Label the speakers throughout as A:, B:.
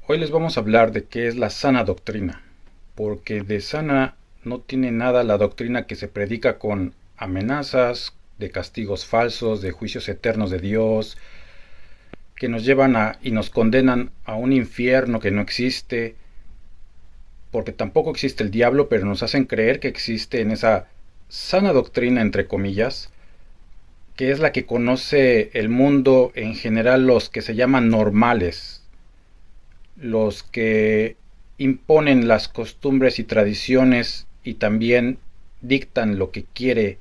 A: Hoy les vamos a hablar de qué es la sana doctrina, porque de sana no tiene nada la doctrina que se predica con amenazas, de castigos falsos, de juicios eternos de Dios, que nos llevan a y nos condenan a un infierno que no existe, porque tampoco existe el diablo, pero nos hacen creer que existe en esa sana doctrina, entre comillas, que es la que conoce el mundo en general, los que se llaman normales, los que imponen las costumbres y tradiciones y también dictan lo que quiere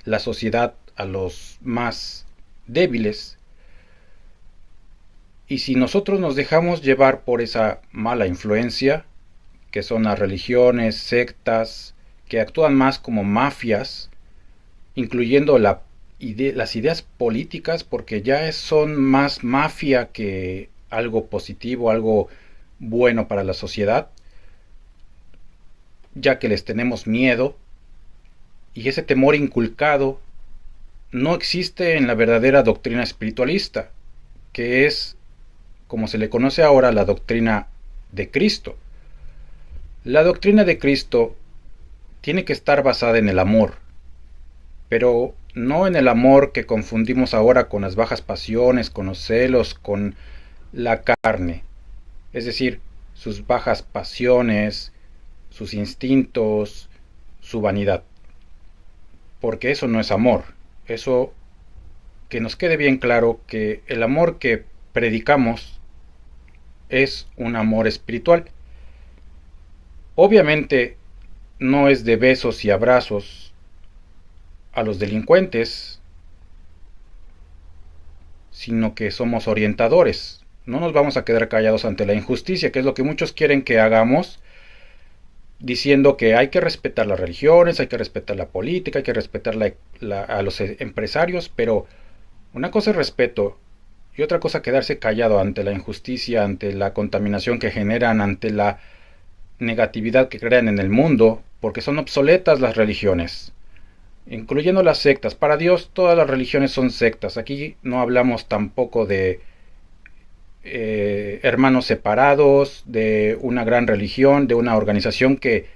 A: la sociedad a los más débiles. Y si nosotros nos dejamos llevar por esa mala influencia, que son las religiones, sectas, que actúan más como mafias, incluyendo las ideas políticas, porque ya son más mafia que algo positivo, algo bueno para la sociedad, ya que les tenemos miedo, y ese temor inculcado no existe en la verdadera doctrina espiritualista, que es, como se le conoce ahora, la doctrina de Cristo. La doctrina de Cristo tiene que estar basada en el amor, pero no en el amor que confundimos ahora con las bajas pasiones, con los celos, con la carne. Es decir, sus bajas pasiones, sus instintos, su vanidad. Porque eso no es amor. Eso, que nos quede bien claro que el amor que predicamos es un amor espiritual. Obviamente no es de besos y abrazos a los delincuentes, sino que somos orientadores. No nos vamos a quedar callados ante la injusticia, que es lo que muchos quieren que hagamos, diciendo que hay que respetar las religiones, hay que respetar la política, hay que respetar a los empresarios, pero una cosa es respeto y otra cosa quedarse callado ante la injusticia, ante la contaminación que generan, ante la negatividad que crean en el mundo, porque son obsoletas las religiones, incluyendo las sectas. Para Dios todas las religiones son sectas. Aquí no hablamos tampoco de hermanos separados, de una gran religión, de una organización que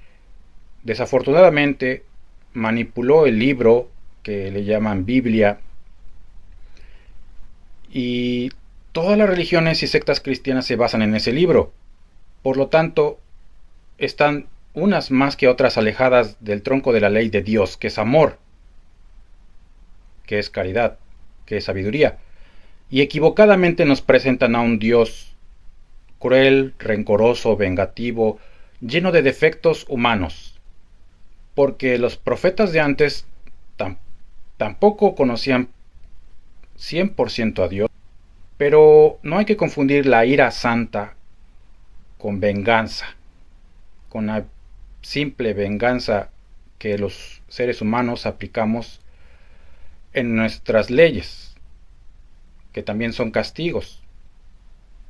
A: desafortunadamente manipuló el libro que le llaman Biblia, y todas las religiones y sectas cristianas se basan en ese libro. Por lo tanto, están unas más que otras alejadas del tronco de la ley de Dios, que es amor, que es caridad, que es sabiduría. Y equivocadamente nos presentan a un Dios cruel, rencoroso, vengativo, lleno de defectos humanos. Porque los profetas de antes tampoco conocían 100% a Dios. Pero no hay que confundir la ira santa con venganza, con la simple venganza que los seres humanos aplicamos en nuestras leyes, que también son castigos.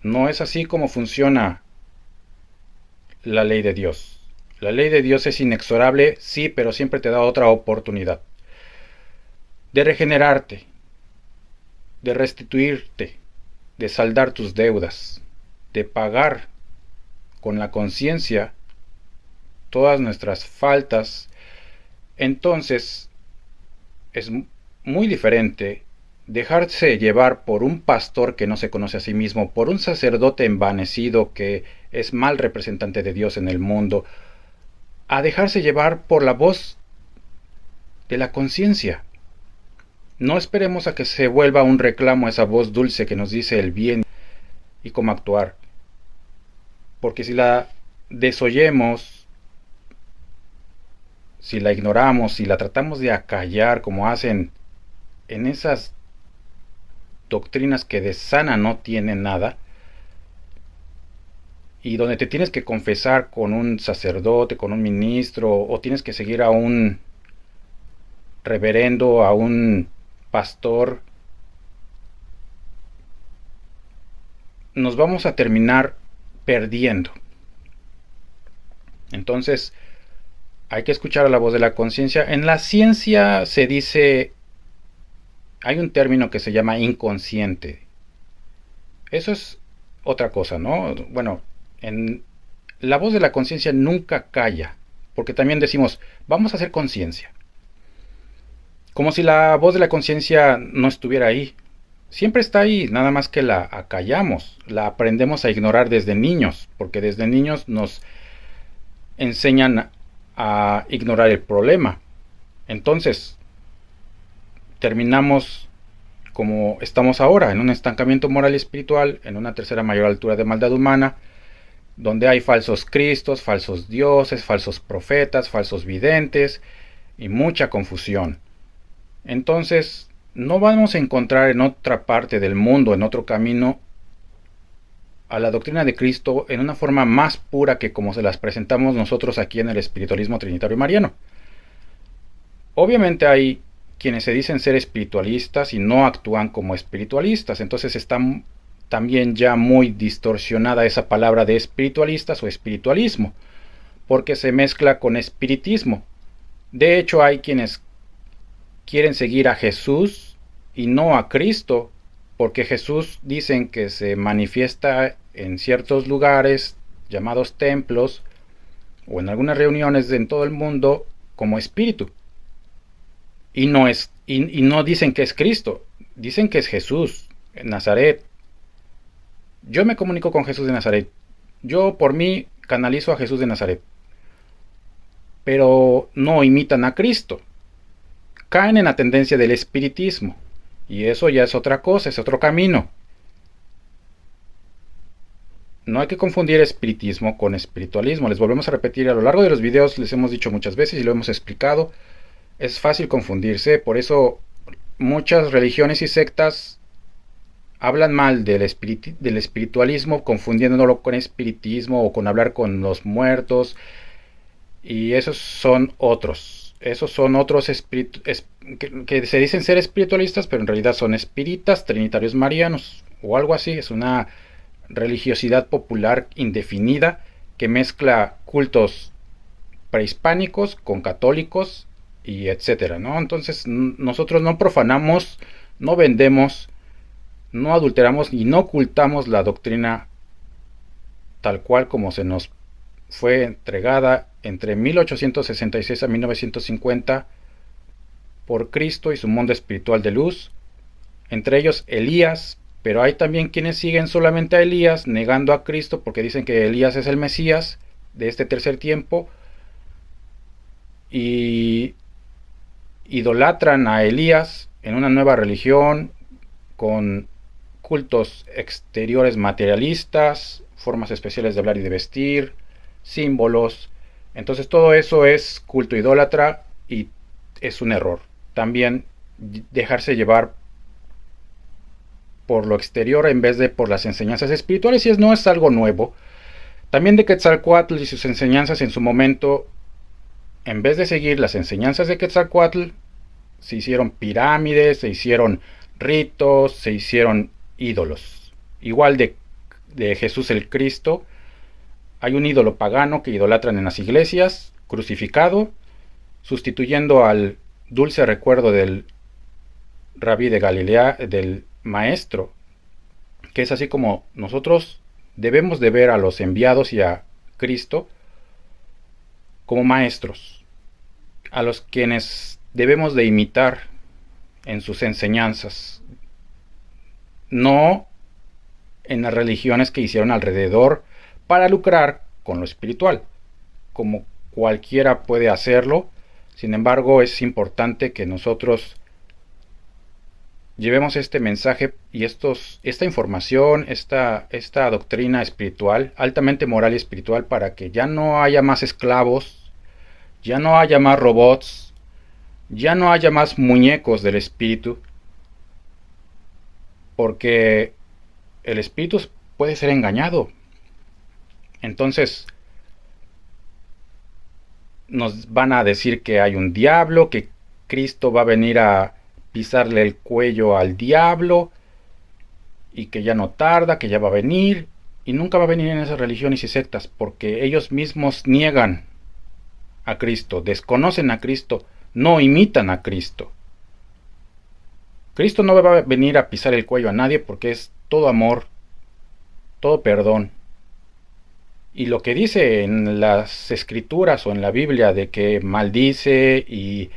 A: No es así como funciona la ley de Dios. La ley de Dios es inexorable, sí, pero siempre te da otra oportunidad de regenerarte, de restituirte, de saldar tus deudas, de pagar con la conciencia todas nuestras faltas. Entonces es muy diferente dejarse llevar por un pastor que no se conoce a sí mismo, por un sacerdote envanecido que es mal representante de Dios en el mundo, a dejarse llevar por la voz de la conciencia. No esperemos a que se vuelva un reclamo esa voz dulce que nos dice el bien y cómo actuar, porque si la desoyemos, si la ignoramos, si la tratamos de acallar como hacen en esas doctrinas que de sana no tienen nada, y donde te tienes que confesar con un sacerdote, con un ministro, o tienes que seguir a un reverendo, a un pastor, nos vamos a terminar perdiendo. Entonces, hay que escuchar a la voz de la conciencia. En la ciencia se dice, hay un término que se llama inconsciente. Eso es otra cosa, ¿no? Bueno, en la voz de la conciencia nunca calla, porque también decimos, vamos a hacer conciencia. Como si la voz de la conciencia no estuviera ahí. Siempre está ahí, nada más que la acallamos, la aprendemos a ignorar desde niños, porque desde niños nos enseñan a ignorar el problema. Entonces, terminamos como estamos ahora, en un estancamiento moral y espiritual, en una tercera mayor altura de maldad humana, donde hay falsos cristos, falsos dioses, falsos profetas, falsos videntes y mucha confusión. Entonces, no vamos a encontrar en otra parte del mundo, en otro camino, a la doctrina de Cristo en una forma más pura que como se las presentamos nosotros aquí en el espiritualismo trinitario mariano. Obviamente hay quienes se dicen ser espiritualistas y no actúan como espiritualistas, entonces está también ya muy distorsionada esa palabra de espiritualistas o espiritualismo, porque se mezcla con espiritismo. De hecho, hay quienes quieren seguir a Jesús y no a Cristo, porque Jesús dicen que se manifiesta en ciertos lugares llamados templos o en algunas reuniones en todo el mundo como espíritu. Y no dicen que es Cristo, dicen que es Jesús en Nazaret. Yo me comunico con Jesús de Nazaret. Yo por mí canalizo a Jesús de Nazaret. Pero no imitan a Cristo. Caen en la tendencia del espiritismo. Y eso ya es otra cosa, es otro camino. No hay que confundir espiritismo con espiritualismo. Les volvemos a repetir a lo largo de los videos, les hemos dicho muchas veces y lo hemos explicado. Es fácil confundirse, por eso muchas religiones y sectas hablan mal del espiritualismo, confundiéndolo con espiritismo o con hablar con los muertos. Y esos son otros. Esos son otros que se dicen ser espiritualistas, pero en realidad son espíritas, trinitarios marianos o algo así. Es una religiosidad popular indefinida que mezcla cultos prehispánicos con católicos y etcétera, ¿no? Entonces nosotros no profanamos, no vendemos, no adulteramos y no ocultamos la doctrina tal cual como se nos fue entregada entre 1866 a 1950 por Cristo y su mundo espiritual de luz, entre ellos Elías, pero hay también quienes siguen solamente a Elías, negando a Cristo porque dicen que Elías es el Mesías de este tercer tiempo y idolatran a Elías en una nueva religión con cultos exteriores materialistas, formas especiales de hablar y de vestir, símbolos. Entonces todo eso es culto idólatra y es un error. También dejarse llevar por lo exterior en vez de por las enseñanzas espirituales, y no es algo nuevo. También de Quetzalcóatl y sus enseñanzas en su momento, en vez de seguir las enseñanzas de Quetzalcóatl, se hicieron pirámides, se hicieron ritos, se hicieron ídolos. Igual de Jesús el Cristo, hay un ídolo pagano que idolatran en las iglesias, crucificado, sustituyendo al dulce recuerdo del rabí de Galilea, del maestro, que es así como nosotros debemos de ver a los enviados y a Cristo como maestros, a los quienes debemos de imitar en sus enseñanzas, no en las religiones que hicieron alrededor para lucrar con lo espiritual, como cualquiera puede hacerlo. Sin embargo, es importante que nosotros llevemos este mensaje y esta información, esta doctrina espiritual, altamente moral y espiritual, para que ya no haya más esclavos, ya no haya más robots, ya no haya más muñecos del espíritu, porque el espíritu puede ser engañado. Entonces nos van a decir que hay un diablo, que Cristo va a venir a pisarle el cuello al diablo y que ya no tarda, que ya va a venir, y nunca va a venir en esas religiones y sectas, porque ellos mismos niegan a Cristo, desconocen a Cristo, no imitan a Cristo. Cristo no va a venir a pisar el cuello a nadie porque es todo amor, todo perdón. Y lo que dice en las escrituras o en la Biblia de que maldice y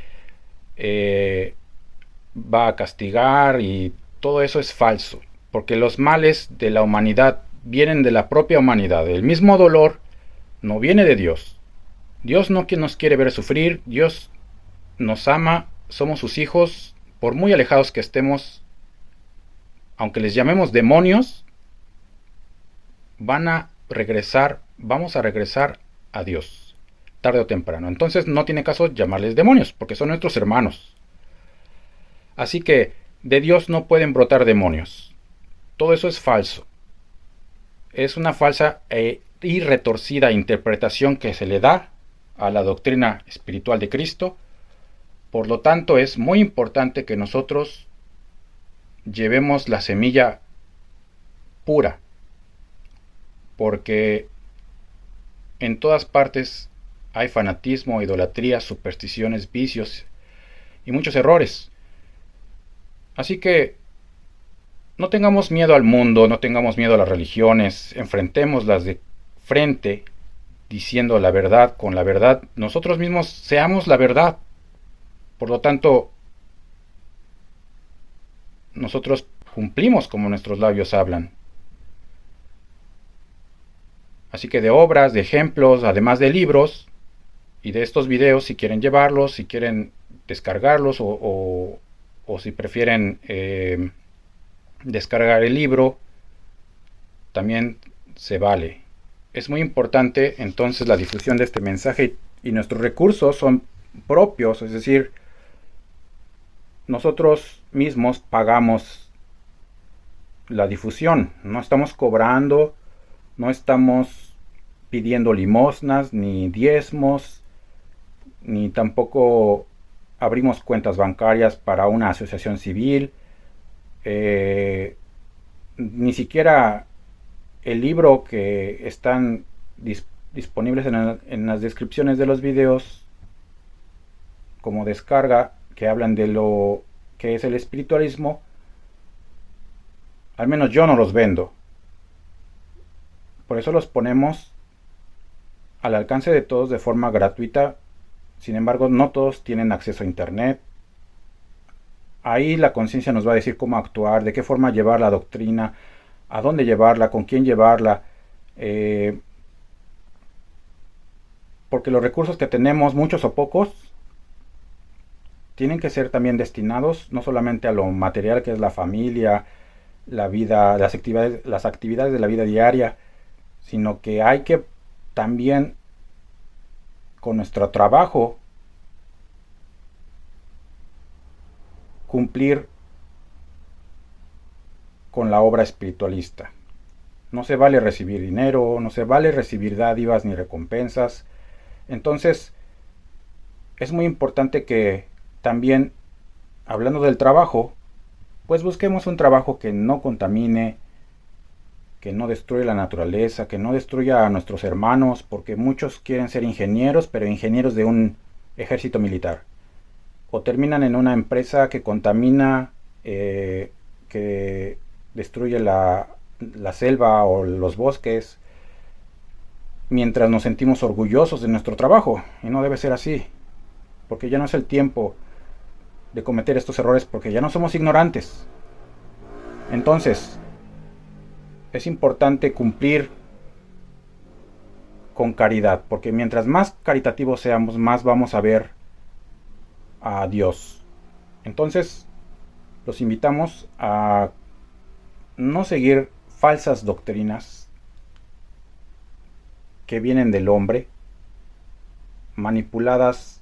A: eh, va a castigar y todo eso es falso, porque los males de la humanidad vienen de la propia humanidad. El mismo dolor no viene de Dios. Dios no nos quiere ver sufrir, Dios nos ama, somos sus hijos, por muy alejados que estemos, aunque les llamemos demonios, van a regresar, vamos a regresar a Dios, tarde o temprano. Entonces no tiene caso llamarles demonios, porque son nuestros hermanos. Así que de Dios no pueden brotar demonios. Todo eso es falso. Es una falsa y retorcida interpretación que se le da a la doctrina espiritual de Cristo. Por lo tanto, es muy importante que nosotros llevemos la semilla pura, porque en todas partes hay fanatismo, idolatría, supersticiones, vicios y muchos errores. Así que no tengamos miedo al mundo, no tengamos miedo a las religiones, enfrentémoslas de frente, diciendo la verdad con la verdad. Nosotros mismos seamos la verdad. Por lo tanto, nosotros cumplimos como nuestros labios hablan. Así que de obras, de ejemplos, además de libros y de estos videos, si quieren llevarlos, si quieren descargarlos o si prefieren descargar el libro, también se vale. Es muy importante entonces la difusión de este mensaje y nuestros recursos son propios, es decir, nosotros mismos pagamos la difusión, no estamos cobrando, no estamos pidiendo limosnas, ni diezmos, ni tampoco abrimos cuentas bancarias para una asociación civil, ni siquiera el libro que están disponibles en las descripciones de los videos como descarga, que hablan de lo que es el espiritualismo, al menos yo no los vendo. Por eso los ponemos al alcance de todos de forma gratuita. Sin embargo, no todos tienen acceso a internet. Ahí la conciencia nos va a decir cómo actuar, de qué forma llevar la doctrina, a dónde llevarla, con quién llevarla. Porque los recursos que tenemos, muchos o pocos, tienen que ser también destinados no solamente a lo material que es la familia, la vida, las actividades de la vida diaria, sino que hay que también con nuestro trabajo cumplir con la obra espiritualista. No se vale recibir dinero, no se vale recibir dádivas ni recompensas. Entonces, es muy importante que también, hablando del trabajo, pues busquemos un trabajo que no contamine, que no destruya la naturaleza, que no destruya a nuestros hermanos, porque muchos quieren ser ingenieros, pero ingenieros de un ejército militar. O terminan en una empresa que contamina, que destruye la selva o los bosques, mientras nos sentimos orgullosos de nuestro trabajo. Y no debe ser así, porque ya no es el tiempo de cometer estos errores, porque ya no somos ignorantes. Entonces, es importante cumplir con caridad, porque mientras más caritativos seamos, más vamos a ver a Dios. Entonces, los invitamos a no seguir falsas doctrinas que vienen del hombre, manipuladas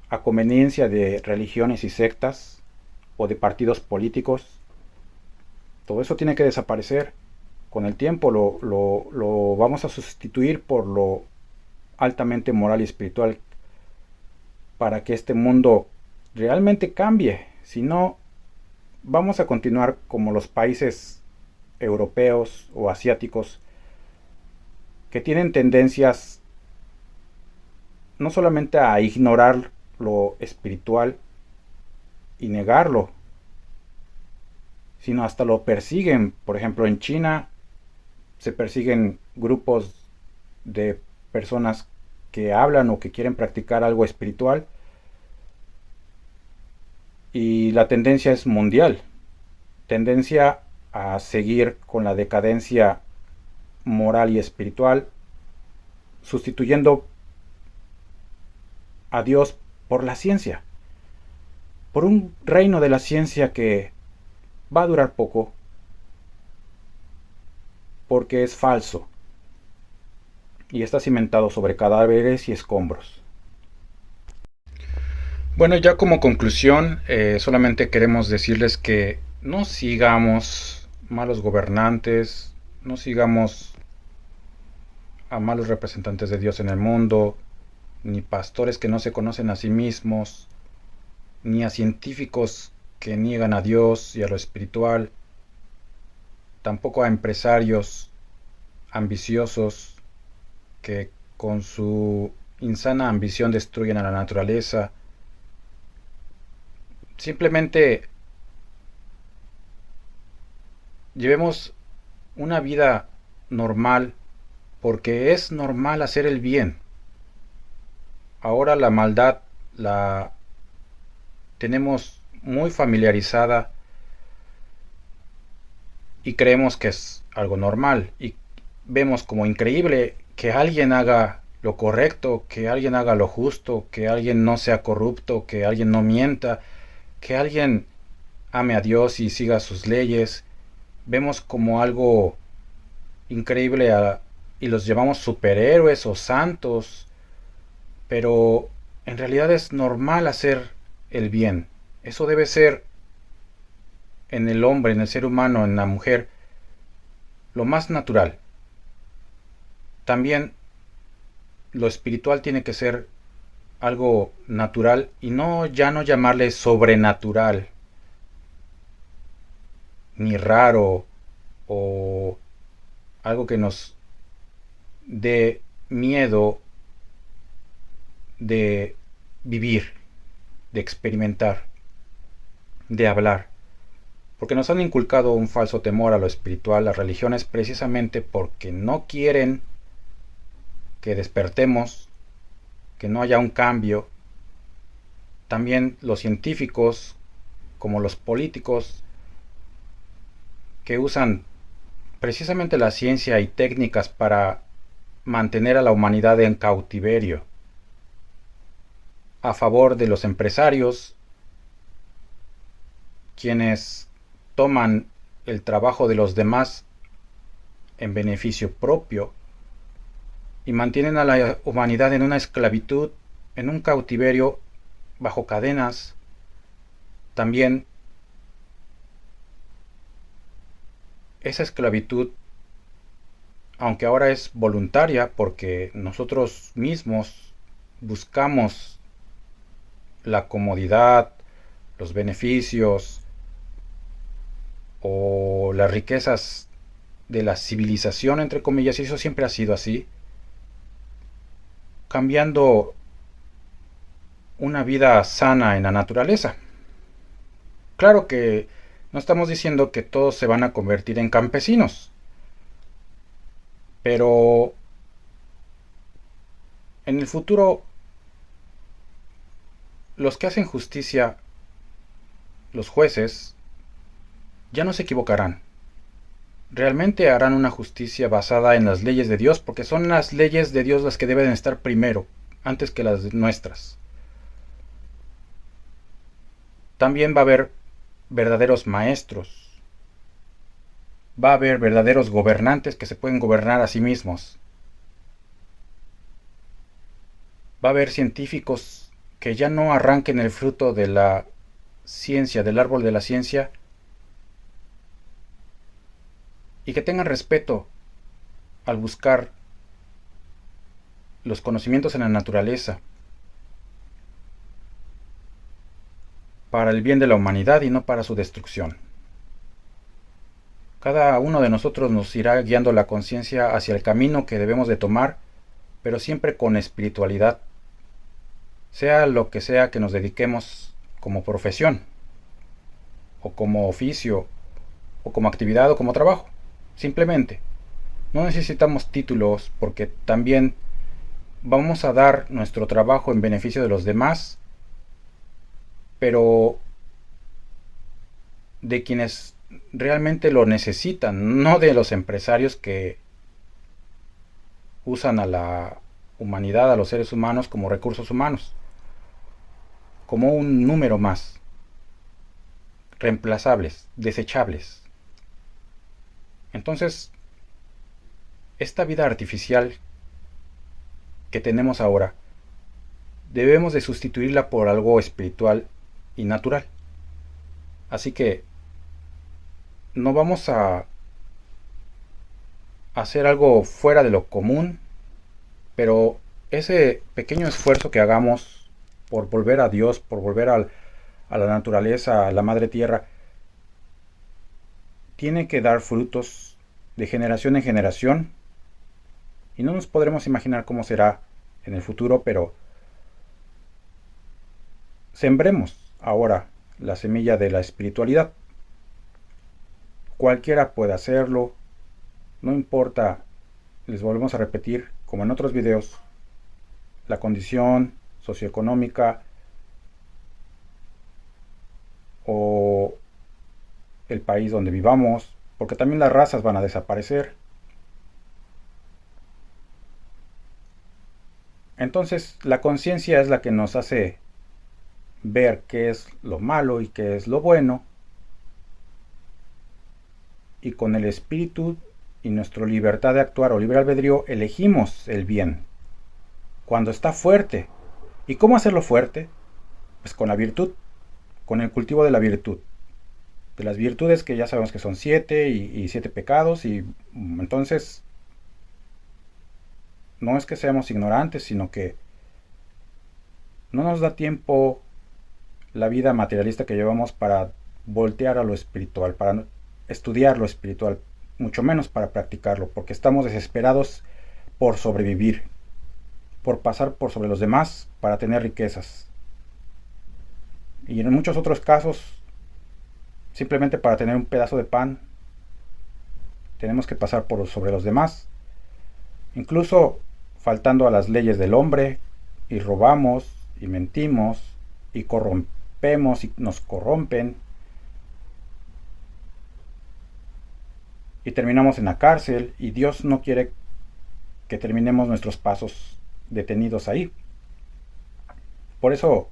A: a conveniencia de religiones y sectas o de partidos políticos. Todo eso tiene que desaparecer. Con el tiempo lo vamos a sustituir por lo altamente moral y espiritual para que este mundo realmente cambie. Si no, vamos a continuar como los países europeos o asiáticos que tienen tendencias no solamente a ignorar lo espiritual y negarlo, sino hasta lo persiguen. Por ejemplo, en China se persiguen grupos de personas que hablan o que quieren practicar algo espiritual, y la tendencia es mundial, tendencia a seguir con la decadencia moral y espiritual, sustituyendo a Dios por la ciencia, por un reino de la ciencia que va a durar poco, porque es falso y está cimentado sobre cadáveres y escombros. Bueno, ya como conclusión, solamente queremos decirles que no sigamos malos gobernantes, no sigamos a malos representantes de Dios en el mundo, ni pastores que no se conocen a sí mismos, ni a científicos que niegan a Dios y a lo espiritual, tampoco a empresarios ambiciosos que con su insana ambición destruyen a la naturaleza. Simplemente llevemos una vida normal, porque es normal hacer el bien. Ahora la maldad la tenemos muy familiarizada y creemos que es algo normal, y vemos como increíble que alguien haga lo correcto, que alguien haga lo justo, que alguien no sea corrupto, que alguien no mienta, que alguien ame a Dios y siga sus leyes. Vemos como algo increíble y los llamamos superhéroes o santos, pero en realidad es normal hacer el bien. Eso debe ser en el hombre, en el ser humano, en la mujer, lo más natural. También lo espiritual tiene que ser algo natural y ya no llamarle sobrenatural, ni raro, o algo que nos dé miedo de vivir, de experimentar, de hablar. Porque nos han inculcado un falso temor a lo espiritual, las religiones, precisamente porque no quieren que despertemos, que no haya un cambio. También los científicos, como los políticos, que usan precisamente la ciencia y técnicas para mantener a la humanidad en cautiverio, a favor de los empresarios, quienes toman el trabajo de los demás en beneficio propio y mantienen a la humanidad en una esclavitud, en un cautiverio, bajo cadenas. También esa esclavitud, aunque ahora es voluntaria porque nosotros mismos buscamos la comodidad, los beneficios o las riquezas de la civilización, entre comillas, y eso siempre ha sido así, cambiando una vida sana en la naturaleza. Claro que no estamos diciendo que todos se van a convertir en campesinos, pero en el futuro los que hacen justicia, los jueces, ya no se equivocarán. Realmente harán una justicia basada en las leyes de Dios, porque son las leyes de Dios las que deben estar primero, antes que las nuestras. También va a haber verdaderos maestros. Va a haber verdaderos gobernantes que se pueden gobernar a sí mismos. Va a haber científicos que ya no arranquen el fruto de la ciencia, del árbol de la ciencia, y que tengan respeto al buscar los conocimientos en la naturaleza para el bien de la humanidad y no para su destrucción. Cada uno de nosotros nos irá guiando la conciencia hacia el camino que debemos de tomar, pero siempre con espiritualidad, sea lo que sea que nos dediquemos como profesión, o como oficio, o como actividad, o como trabajo. Simplemente No necesitamos títulos porque también vamos a dar nuestro trabajo en beneficio de los demás, pero de quienes realmente lo necesitan, no de los empresarios que usan a la humanidad, a los seres humanos como recursos humanos, como un número más, reemplazables, desechables. Entonces, esta vida artificial que tenemos ahora, debemos de sustituirla por algo espiritual y natural. Así que no vamos a hacer algo fuera de lo común, pero ese pequeño esfuerzo que hagamos por volver a Dios, por volver a la naturaleza, a la madre tierra, tiene que dar frutos de generación en generación y no nos podremos imaginar cómo será en el futuro, pero sembremos ahora la semilla de la espiritualidad. Cualquiera puede hacerlo, no importa, les volvemos a repetir, como en otros videos, la condición socioeconómica o el país donde vivamos, porque también las razas van a desaparecer. Entonces, la conciencia es la que nos hace ver qué es lo malo y qué es lo bueno, y con el espíritu y nuestra libertad de actuar o libre albedrío elegimos el bien cuando está fuerte. ¿Y cómo hacerlo fuerte? Pues con la virtud, con el cultivo de la virtud, de las virtudes que ya sabemos que son 7 y 7 pecados, y entonces no es que seamos ignorantes, sino que no nos da tiempo la vida materialista que llevamos para voltear a lo espiritual, para estudiar lo espiritual, mucho menos para practicarlo, porque estamos desesperados por sobrevivir, por pasar por sobre los demás para tener riquezas. Y en muchos otros casos, simplemente para tener un pedazo de pan, tenemos que pasar por sobre los demás, incluso faltando a las leyes del hombre, y robamos, y mentimos, y corrompemos, y nos corrompen, y terminamos en la cárcel, y Dios no quiere que terminemos nuestros pasos detenidos ahí. Por eso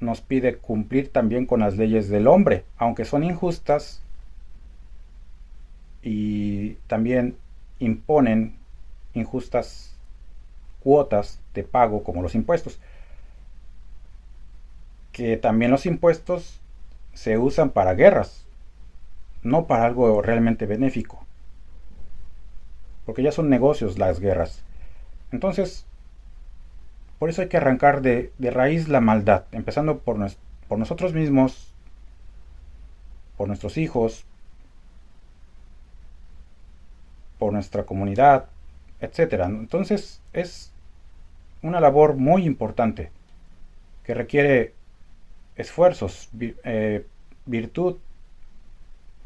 A: nos pide cumplir también con las leyes del hombre, aunque son injustas y también imponen injustas cuotas de pago como los impuestos. Que también los impuestos se usan para guerras, no para algo realmente benéfico, porque ya son negocios las guerras. Entonces, por eso hay que arrancar de raíz la maldad, empezando por nosotros mismos, por nuestros hijos, por nuestra comunidad, etcétera. Entonces es una labor muy importante que requiere esfuerzos, virtud,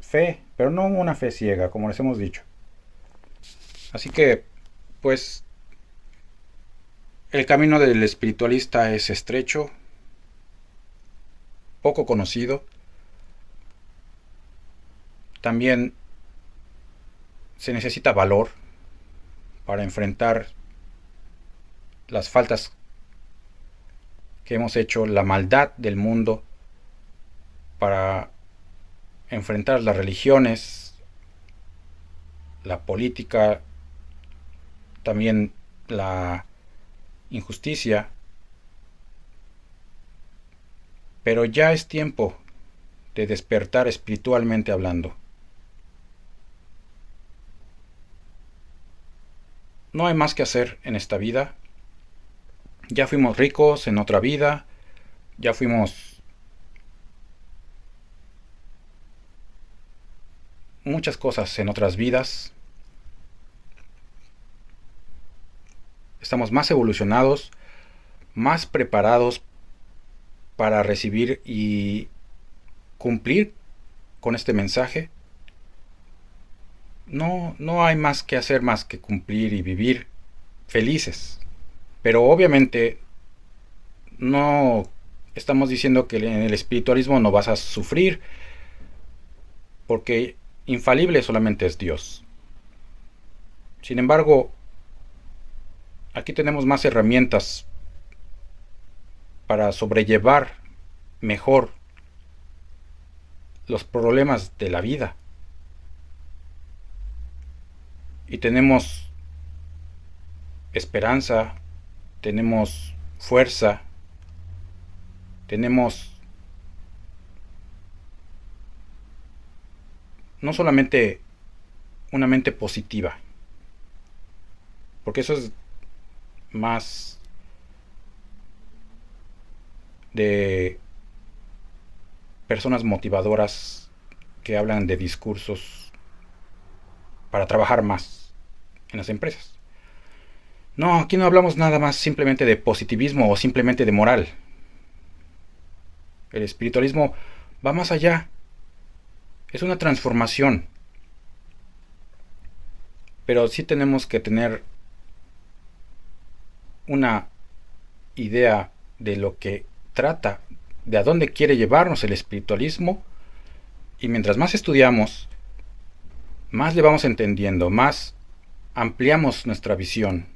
A: fe, pero no una fe ciega, como les hemos dicho. Así que, pues, el camino del espiritualista es estrecho, poco conocido. También se necesita valor para enfrentar las faltas que hemos hecho, la maldad del mundo, para enfrentar las religiones, la política, también la injusticia. Pero ya es tiempo de despertar espiritualmente hablando. No hay más que hacer en esta vida. Ya fuimos ricos en otra vida, ya fuimos muchas cosas en otras vidas. Estamos más evolucionados, más preparados para recibir y cumplir con este mensaje. no hay más que hacer más que cumplir y vivir felices. Pero obviamente no estamos diciendo que en el espiritualismo no vas a sufrir, porque infalible solamente es Dios. Sin embargo, aquí tenemos más herramientas para sobrellevar mejor los problemas de la vida. Y tenemos esperanza, tenemos fuerza, tenemos no solamente una mente positiva, porque eso es más de personas motivadoras que hablan de discursos para trabajar más en las empresas. No, aquí no hablamos nada más simplemente de positivismo o simplemente de moral. El espiritualismo va más allá. Es una transformación. Pero sí tenemos que tener una idea de lo que trata, de a dónde quiere llevarnos el espiritualismo. Y mientras más estudiamos, más le vamos entendiendo, más ampliamos nuestra visión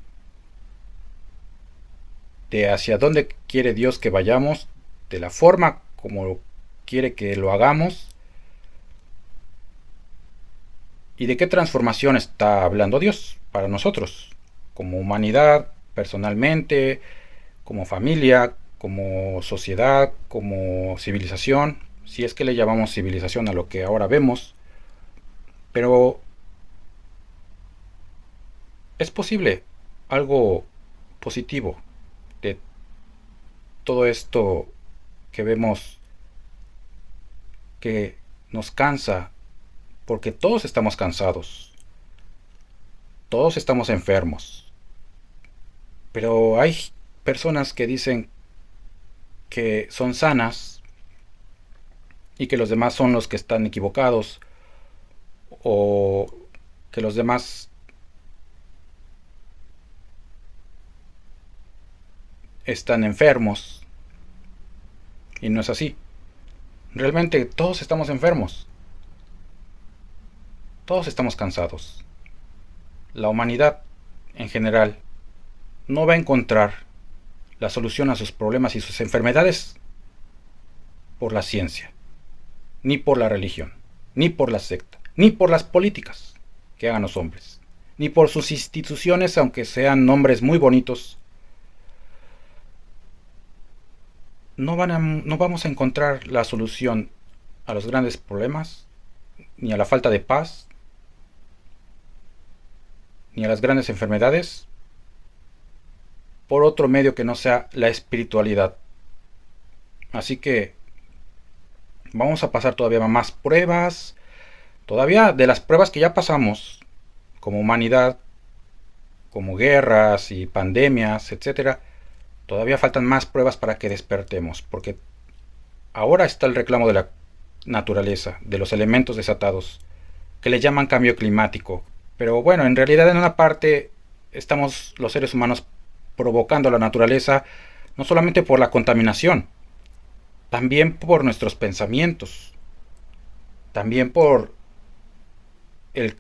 A: de hacia dónde quiere Dios que vayamos, de la forma como quiere que lo hagamos y de qué transformación está hablando Dios para nosotros, como humanidad, personalmente, como familia, como sociedad, como civilización, si es que le llamamos civilización a lo que ahora vemos. Pero es posible algo positivo de todo esto que vemos que nos cansa, porque todos estamos cansados, todos estamos enfermos, pero hay personas que dicen que son sanas y que los demás son los que están equivocados, o que los demás están enfermos, y no es así. Realmente todos estamos enfermos, todos estamos cansados. La humanidad en general no va a encontrar la solución a sus problemas y sus enfermedades por la ciencia, ni por la religión, ni por la secta, ni por las políticas que hagan los hombres, ni por sus instituciones, aunque sean nombres muy bonitos. No vamos a encontrar la solución a los grandes problemas, ni a la falta de paz, ni a las grandes enfermedades, por otro medio que no sea la espiritualidad. Así que vamos a pasar todavía más pruebas, todavía de las pruebas que ya pasamos como humanidad, como guerras y pandemias, etcétera. Todavía faltan más pruebas para que despertemos, porque ahora está el reclamo de la naturaleza, de los elementos desatados, que le llaman cambio climático. Pero bueno, en realidad en una parte estamos los seres humanos provocando a la naturaleza, no solamente por la contaminación, también por nuestros pensamientos, también por el,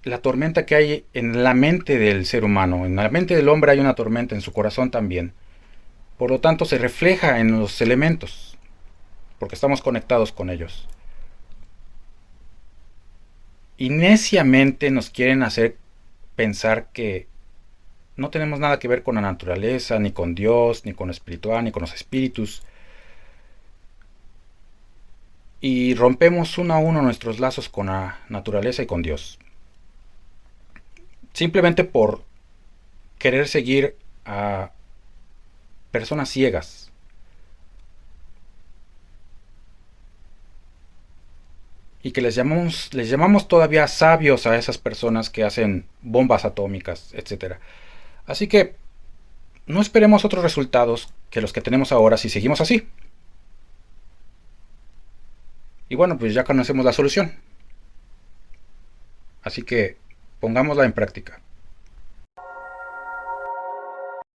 A: la tormenta que hay en la mente del ser humano. En la mente del hombre hay una tormenta, en su corazón también. Por lo tanto, se refleja en los elementos, porque estamos conectados con ellos. Y neciamente nos quieren hacer pensar que no tenemos nada que ver con la naturaleza, ni con Dios, ni con lo espiritual, ni con los espíritus. Y rompemos uno a uno nuestros lazos con la naturaleza y con Dios. Simplemente por querer seguir a personas ciegas. Y que les llamamos todavía sabios a esas personas que hacen bombas atómicas, etcétera. Así que no esperemos otros resultados que los que tenemos ahora si seguimos así. Y bueno, pues ya conocemos la solución. Así que pongámosla en práctica.